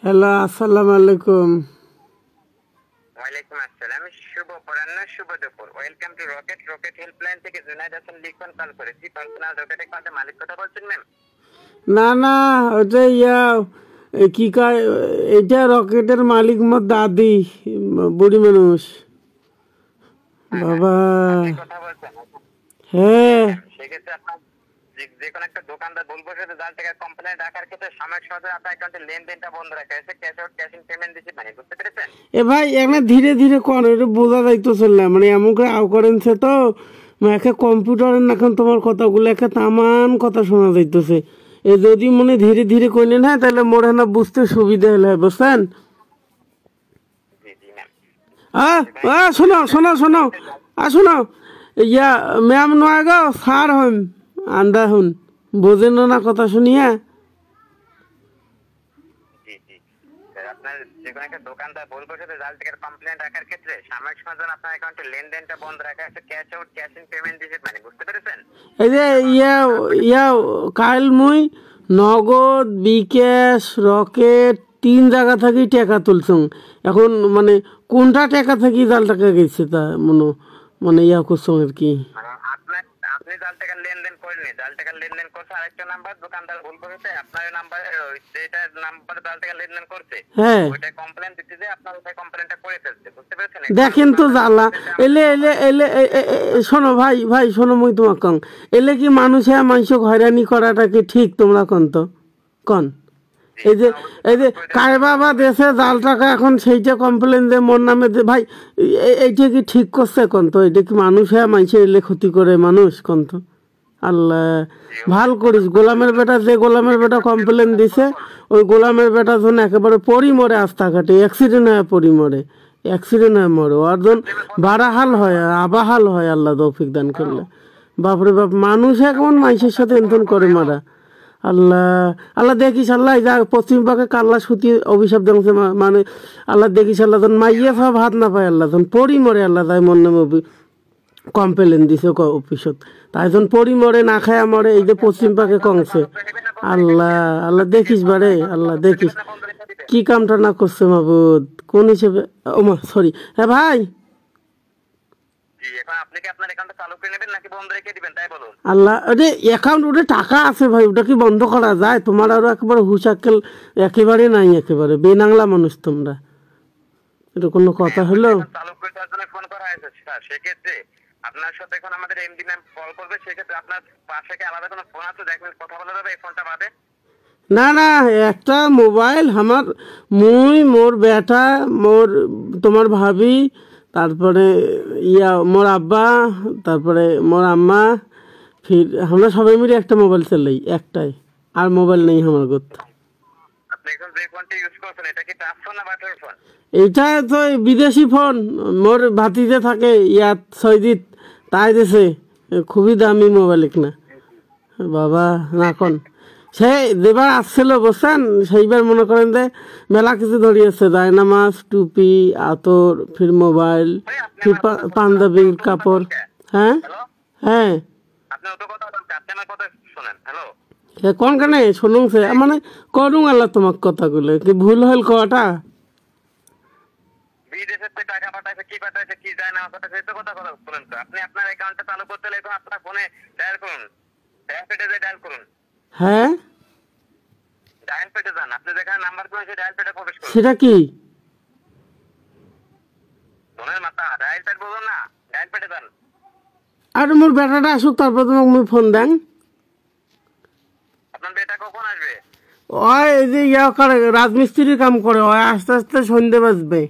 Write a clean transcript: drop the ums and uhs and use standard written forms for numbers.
Hello, আসসালামু আলাইকুম। ওয়ালাইকুম আসসালাম। শুভ অপরাহ্ন, শুভ দুপুর। ওয়েলকাম টু রকেট হেল্পলাইন থেকে জুনাইদ হাসান লিখন কল করেছি। পার্সোনাল রকেট অ্যাকাউন্টের মালিক কথা বলছেন ম্যাম? না, ওটা কি কয়, এটা রকেটের মালিক মোর দাদি, বুড়ি মানুষ। বাবা কথা বলছেন? হ্যাঁ, সেক্ষেত্রে আপনার যে কোনো একটা দোকানদার বলবো যে জাল টাকা কোম্পানি রাখার ক্ষেত্রে সাময়িক সহজে আপনার অ্যাকাউন্টে লেনদেনটা বন্ধ রাখা হয়েছে। ক্যাশ আউট ক্যাশিং পেমেন্ট দিচ্ছি মানে, বুঝতে পেরেছেন? এ ভাই এখানে ধীরে ধীরে কর, এটা বোঝা যাইতেছে না, মানে এমন করে আও করেনছে তো একে কম্পিউটারের এখন তোমার কথাগুলো একে তামান কথা শোনা যাইতেছে। এ যদি মনে ধীরে ধীরে কইলেন হ্যাঁ, তাহলে মোর না বুঝতে সুবিধা হলে হয়, বুঝছেন? শোনো শোনো, ইয়া ম্যাম নয় গো, স্যার হন আন্দা হন, বোঝেন না কথা শুনিয়া। আপনার যে কোনো একটা দোকানদার বলবো যে জাল টাকার কমপ্লেন রাখার ক্ষেত্রে সাময়িক সময়ের জন্য আপনার অ্যাকাউন্টে লেনদেনটা বন্ধ রাখা আছে। ক্যাশ আউট ক্যাশিং পেমেন্ট দিচ্ছি মানে, বুঝতে পেরেছেন? এই যে কাল মুই নগদ, বিকাশ, রকেট 3 জায়গা থেকে টাকা তুলছুম। এখন মানে কোনটা টাকা থেকে জাল টাকা গেছে তা মানে করছো আর কি। আপনি জাল টাকার লেনদেন করেননি, জাল টাকার লেনদেন করছে আরেকটা নাম্বার। দোকানদার ভুল করেছে, আপনার নাম্বার যেটা নাম্বার জাল টাকার লেনদেন করছে হ্যাঁ, ওইটা কমপ্লেন দিতে যে আপনার ওই কমপ্লেনটা করে ফেলছে, বুঝতে পেরেছেন? দেখেন তো জ্বালা। এলে শোনো ভাই শোনো, মুই তোমাক কং, এলে কি মানুষ হয়রানি করাটা কি ঠিক? তোমরা কন এই যে কারবাবা দেশে জাল টাকা এখন সেইটা কমপ্লেন দে মোর নামে দে, ভাই এইটা কি ঠিক করছে? তো এটা কি মানুষের এলে ক্ষতি করে মানুষ? তো আল্লাহ ভাল করিস। গোলামের বেটা কমপ্লেন দিছে, ওই গোলামের বেটা যখন একেবারে পরি মরে, আস্থা কাটে অ্যাক্সিডেন্ট হয়ে পরি মরে, মরে, ওর জন বারাহাল হয়, আবাহাল হয়, আল্লাহ তৌফিক দান করলে। বাপরে বাপ, মানুষ এখন মানুষের সাথে এমন করে মারা। আল্লাহ দেখিস, আল্লাহ যা পশ্চিম পাকে কাল্লা সুতি অভিশাপ দেখছে, মানে আল্লাহ দেখিস, আল্লাহ যখন মাইয়ে সব হাত না পায়, আল্লাহ যখন পরি মরে, আল্লাহ তাই মন নামে কমপ্লেন দিছে অফিসত, তাই যখন পরি মরে না খায়া মরে, এই যে পশ্চিম পাকে কংছে। আল্লাহ দেখিস বারে, আল্লাহ দেখিস কি কামটা না করছে মাবুদ, কোন হিসেবে। ওমা সরি। হ্যাঁ ভাই, আল্লাহ অ্যাকাউন্ট ওটা টাকা আছে ভাই, ওটা কি বন্ধ করা যায়? তোমার আরো একেবারে হুশাক্কেল একেবারে নাই, একেবারে বেনাংলা মানুষ তোমরা। এটা কোনো কথা হলো? সেক্ষেত্রে আপনার সাথে এখন আমাদের এমডি ম্যাম কল করবে, সেক্ষেত্রে আপনার পাশে কি আলাদা কোনো ফোন আছে দেখবেন কথা বলা যাবে এই ফোনটা বাদে? না, একটা মোবাইল আমার, মোর বেটা, তোমার ভাবি, তারপরে মোর আব্বা, তারপরে মোর আম্মা, ফির আমরা সবাই মিলে একটা মোবাইল চালাই, একটাই, আর মোবাইল নেই আমার গোত। আপনি এখন যে ফোনটা ইউজ করছেন এটা কি টাচ ফোন না বাটন ফোন? এইটা তো বিদেশি ফোন, মোর ভাতিজে থাকে ইয়াত সৈদিত, তাই দেশে খুবই দামি মোবাইল না বাবা। না কোন সে যেবার আসছিল বসছেন, সেইবার মনে করেন যে মেলা কিছু ধরিয়েছে, জায়নামাজ, টুপি, আতর, ফির মোবাইল, ফির পাঞ্জাবির কাপড়। হ্যাঁ, কোন কানে শুনুন সে মানে করুন আল্লাহ তোমার কথাগুলো কি ভুল হল কটা? বিদেশের থেকে টাকা পাঠাইছে, কি পাঠাইছে, কি যায় না পাঠাইছে, এই তো কথা বলেন তো। আপনি আপনার অ্যাকাউন্টটা চালু করতে হলে এখন আপনার ফোনে ডায়াল করুন, ডায়াল পেটে ডায়াল করুন। হ্যাঁ, ডায়াল পেটে যান, আপনি যেখানে নাম্বার করুন সেই ডায়াল পেটে প্রবেশ করুন। সেটা কি ফোনের মাথা ডায়াল পেট বলুন না, ডায়াল পেটে যান। আর মোর বেটাটা আসুক, তারপর তোমাকে ফোন দেন। আপনার বেটা কখন আসবে? ওই যে করে রাজমিস্ত্রির কাম করে, ওই আস্তে আস্তে সন্ধে বাজবে।